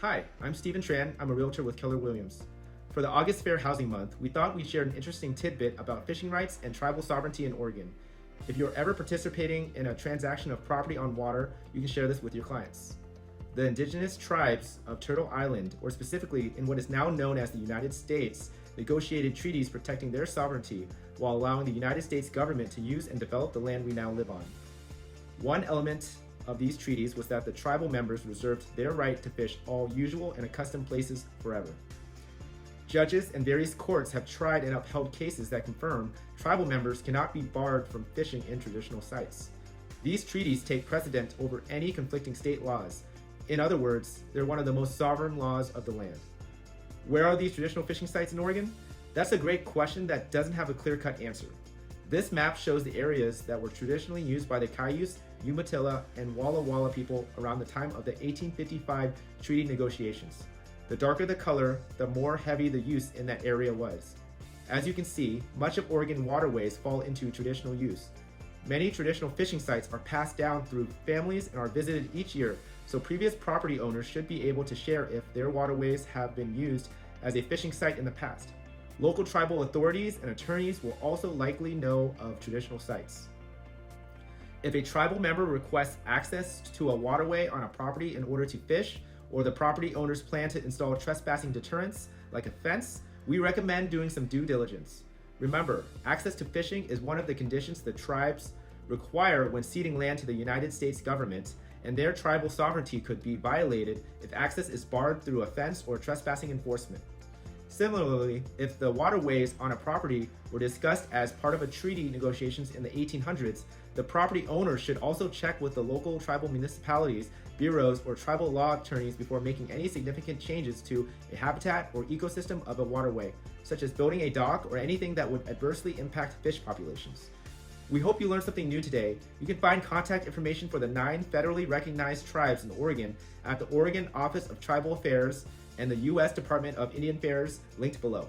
Hi, I'm Stephen Tran. I'm a realtor with Keller Williams. For the August Fair Housing Month, we thought we'd share an interesting tidbit about fishing rights and tribal sovereignty in Oregon. If you're ever participating in a transaction of property on water, you can share this with your clients. The Indigenous tribes of Turtle Island, or specifically in what is now known as the United States, negotiated treaties protecting their sovereignty while allowing the United States government to use and develop the land we now live on. One element of these treaties was that the tribal members reserved their right to fish all usual and accustomed places forever. Judges and various courts have tried and upheld cases that confirm tribal members cannot be barred from fishing in traditional sites. These treaties take precedent over any conflicting state laws. In other words, they're one of the most sovereign laws of the land. Where are these traditional fishing sites in Oregon? That's a great question that doesn't have a clear-cut answer. This map shows the areas that were traditionally used by the Cayuse, Umatilla, and Walla Walla people around the time of the 1855 treaty negotiations. The darker the color, the more heavy the use in that area was. As you can see, much of Oregon waterways fall into traditional use. Many traditional fishing sites are passed down through families and are visited each year, so previous property owners should be able to share if their waterways have been used as a fishing site in the past. Local tribal authorities and attorneys will also likely know of traditional sites. If a tribal member requests access to a waterway on a property in order to fish, or the property owners plan to install trespassing deterrents, like a fence, we recommend doing some due diligence. Remember, access to fishing is one of the conditions the tribes require when ceding land to the United States government, and their tribal sovereignty could be violated if access is barred through a fence or trespassing enforcement. Similarly, if the waterways on a property were discussed as part of a treaty negotiations in the 1800s, the property owner should also check with the local tribal municipalities, bureaus, or tribal law attorneys before making any significant changes to a habitat or ecosystem of a waterway, such as building a dock or anything that would adversely impact fish populations. We hope you learned something new today. You can find contact information for the 9 federally recognized tribes in Oregon at the Oregon Office of Tribal Affairs and the U.S. Department of Indian Affairs linked below.